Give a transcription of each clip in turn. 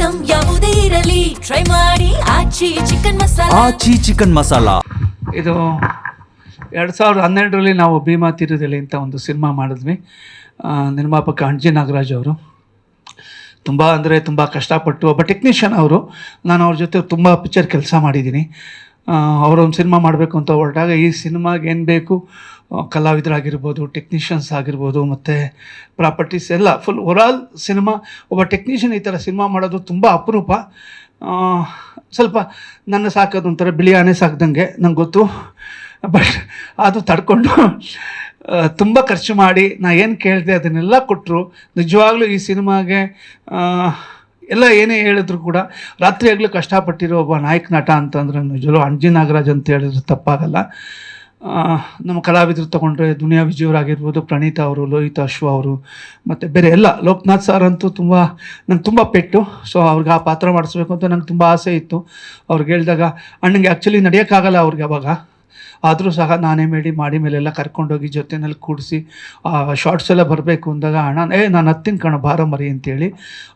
Item ಯಾವುದೇ ಇರಲಿ try ಮಾಡಿ ಆಚಿ ಚಿಕನ್ ಮಸಾಲಾ. ಇದು 2012ರಲ್ಲಿ ನಾವು ಭೀಮಾ ತೀರದಲ್ಲಿ ಅಂತ ಒಂದು ಸಿನಿಮಾ ಮಾಡಿದ್ವಿ. ನಿರ್ಮಾಪಕ ಅಂಜಿ ನಾಗರಾಜ್ ಅವರು ತುಂಬ ಅಂದರೆ ತುಂಬ ಕಷ್ಟಪಟ್ಟು, ಒಬ್ಬ ಟೆಕ್ನಿಷಿಯನ್ ಅವರು. ನಾನು ಅವ್ರ ಜೊತೆ ತುಂಬ ಪಿಕ್ಚರ್ ಕೆಲಸ ಮಾಡಿದ್ದೀನಿ. ಅವರೊಂದು ಸಿನಿಮಾ ಮಾಡಬೇಕು ಅಂತ ಹೊರಟಾಗ ಈ ಸಿನಿಮಾಗೆ ಏನು ಬೇಕು, ಕಲಾವಿದರಾಗಿರ್ಬೋದು, ಟೆಕ್ನಿಷಿಯನ್ಸ್ ಆಗಿರ್ಬೋದು, ಮತ್ತು ಪ್ರಾಪರ್ಟೀಸ್ ಎಲ್ಲ ಫುಲ್ ಓವರಾಲ್ ಸಿನಿಮಾ. ಒಬ್ಬ ಟೆಕ್ನಿಷಿಯನ್ ಈ ಥರ ಸಿನಿಮಾ ಮಾಡೋದು ತುಂಬ ಅಪರೂಪ. ಸ್ವಲ್ಪ ನನ್ನ ಸಾಕೋದು ಒಂಥರ ಬಿಳಿ ಆನೆ ಸಾಕ್ದಂಗೆ ನಂಗೆ ಗೊತ್ತು. ಬಟ್ ಅದು ತಡ್ಕೊಂಡು ತುಂಬ ಖರ್ಚು ಮಾಡಿ ನಾ ಏನು ಕೇಳಿದೆ ಅದನ್ನೆಲ್ಲ ಕೊಟ್ಟರು. ನಿಜವಾಗ್ಲೂ ಈ ಸಿನಿಮಾಗೆ ಎಲ್ಲ ಏನೇ ಹೇಳಿದ್ರು ಕೂಡ ರಾತ್ರಿ ಆಗಲೂ ಕಷ್ಟಪಟ್ಟಿರೋ ಒಬ್ಬ ನಾಯಕ ನಟ ಅಂತಂದ್ರೆ ನಿಜವೂ ಅಂಜಿ ನಾಗರಾಜ್ ಅಂತ ಹೇಳಿದ್ರೆ ತಪ್ಪಾಗಲ್ಲ. ನಮ್ಮ ಕಲಾವಿದರು ತೊಗೊಂಡ್ರೆ ದುನಿಯಾ ವಿಜಯವರಾಗಿರ್ಬೋದು, ಪ್ರಣೀತಾ ಅವರು, ಲೋಹಿತ್ ಅಶ್ವ ಅವರು, ಮತ್ತು ಬೇರೆ ಎಲ್ಲ ಲೋಕನಾಥ್ ಸರ್ ಅಂತೂ ನಂಗೆ ತುಂಬ ಪೆಟ್ಟು. ಸೊ ಅವ್ರಿಗೆ ಆ ಪಾತ್ರ ಮಾಡಿಸ್ಬೇಕು ಅಂತ ನಂಗೆ ತುಂಬ ಆಸೆ ಇತ್ತು. ಅವ್ರಿಗೆ ಹೇಳಿದಾಗ ಅಣ್ಣಂಗೆ ಆ್ಯಕ್ಚುಲಿ ನಡೆಯೋಕ್ಕಾಗಲ್ಲ ಅವ್ರಿಗೆ ಅವಾಗ. ಆದರೂ ಸಹ ನಾನೇ ಮಾಡಿ ಮೇಲೆಲ್ಲ ಕರ್ಕೊಂಡೋಗಿ ಜೊತೆಯಲ್ಲಿ ಕೂಡಿಸಿ ಶಾರ್ಟ್ಸ್ ಎಲ್ಲ ಬರಬೇಕು ಅಂದಾಗ ಅಣ್ಣ ನಾನು ಹತ್ತಿನ ಕಣ ಬಾರ ಮರಿ ಅಂತೇಳಿ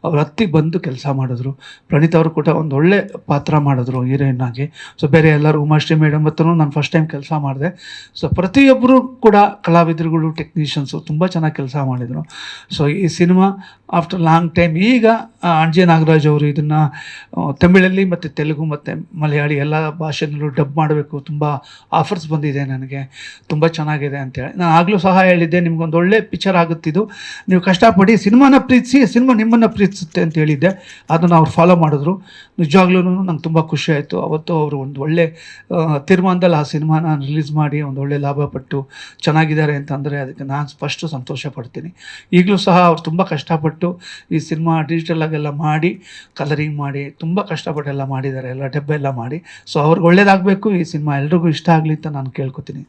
ಅವ್ರು ಹತ್ತಿ ಬಂದು ಕೆಲಸ ಮಾಡಿದ್ರು. ಪ್ರಣೀತ್ ಅವರು ಕೂಡ ಒಂದು ಒಳ್ಳೆ ಪಾತ್ರ ಮಾಡಿದ್ರು ಹೀರೋಯಿನ್ ಆಗಿ. ಸೊ ಬೇರೆ ಎಲ್ಲರೂ ಉಮಾಶ್ರೀ ಮೇಡಮ್ ಹತ್ರನೂ ನಾನು ಫಸ್ಟ್ ಟೈಮ್ ಕೆಲಸ ಮಾಡಿದೆ. ಸೊ ಪ್ರತಿಯೊಬ್ಬರು ಕೂಡ ಕಲಾವಿದರುಗಳು, ಟೆಕ್ನಿಷಿಯನ್ಸು ತುಂಬ ಚೆನ್ನಾಗಿ ಕೆಲಸ ಮಾಡಿದರು. ಸೊ ಈ ಸಿನಿಮಾ ಆಫ್ಟರ್ ಲಾಂಗ್ ಟೈಮ್ ಈಗ ಅಂಜಿ ನಾಗರಾಜ್ ಅವರು ಇದನ್ನು ತಮಿಳಲ್ಲಿ ಮತ್ತು ತೆಲುಗು ಮತ್ತು ಮಲಯಾಳಿ ಎಲ್ಲ ಭಾಷೆಯಲ್ಲೂ ಡಬ್ ಮಾಡಬೇಕು, ತುಂಬ ಆಫರ್ಸ್ ಬಂದಿದೆ ನನಗೆ, ತುಂಬ ಚೆನ್ನಾಗಿದೆ ಅಂತೇಳಿ. ನಾನು ಆಗಲೂ ಸಹ ಹೇಳಿದ್ದೆ, ನಿಮ್ಗೊಂದು ಒಳ್ಳೆ ಪಿಕ್ಚರ್ ಆಗುತ್ತಿದ್ದು, ನೀವು ಕಷ್ಟಪಡಿ, ಸಿನಿಮಾನ ಪ್ರೀತಿಸಿ, ಸಿನಿಮಾ ನಿಮ್ಮನ್ನು ಪ್ರೀತಿಸುತ್ತೆ ಅಂತ ಹೇಳಿದ್ದೆ. ಅದನ್ನು ಅವ್ರು ಫಾಲೋ ಮಾಡಿದ್ರು. ನಿಜವಾಗ್ಲೂ ನಂಗೆ ತುಂಬ ಖುಷಿ ಆಯಿತು. ಅವತ್ತು ಅವರು ಒಂದು ಒಳ್ಳೆ ತೀರ್ಮಾನದಲ್ಲಿ ಆ ಸಿನಿಮಾನ ರಿಲೀಸ್ ಮಾಡಿ ಒಂದು ಒಳ್ಳೆ ಲಾಭ ಪಟ್ಟು ಚೆನ್ನಾಗಿದ್ದಾರೆ ಅಂತಂದರೆ ಅದಕ್ಕೆ ನಾನು ಫಸ್ಟು ಸಂತೋಷ ಪಡ್ತೀನಿ. ಈಗಲೂ ಸಹ ಅವ್ರು ತುಂಬ ಕಷ್ಟಪಟ್ಟು ಈ ಸಿನಿಮಾ ಡಿಜಿಟಲಾಗೆಲ್ಲ ಮಾಡಿ, ಕಲರಿಂಗ್ ಮಾಡಿ, ತುಂಬ ಕಷ್ಟಪಟ್ಟೆಲ್ಲ ಮಾಡಿದ್ದಾರೆ, ಎಲ್ಲ ಡಬ್ಬೆಲ್ಲ ಮಾಡಿ. ಸೊ ಅವ್ರಿಗೆ ಒಳ್ಳೇದಾಗಬೇಕು, ಈ ಸಿನಿಮಾ ಎಲ್ರಿಗೂ ಇಷ್ಟ ಆಗಲಿ ಅಂತ ನಾನು ಕೇಳ್ಕೊತೀನಿ.